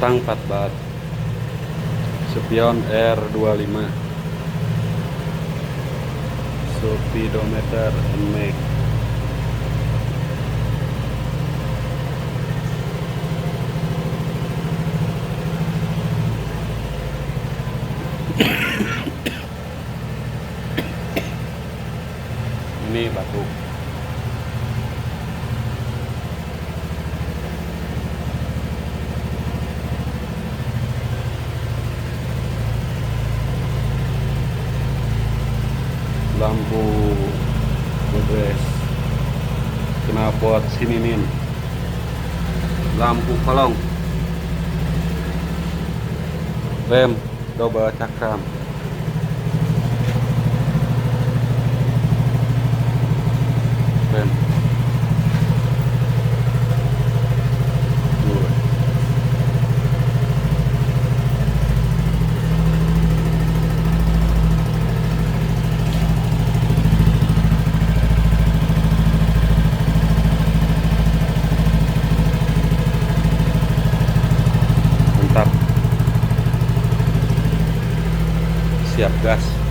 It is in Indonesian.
stang 4 bat, spion R25, speedometer NMAX. Ini batuk. Lampu progres knalpot sinimin, lampu kolong, rem double cakram, rem mantap, siap gas.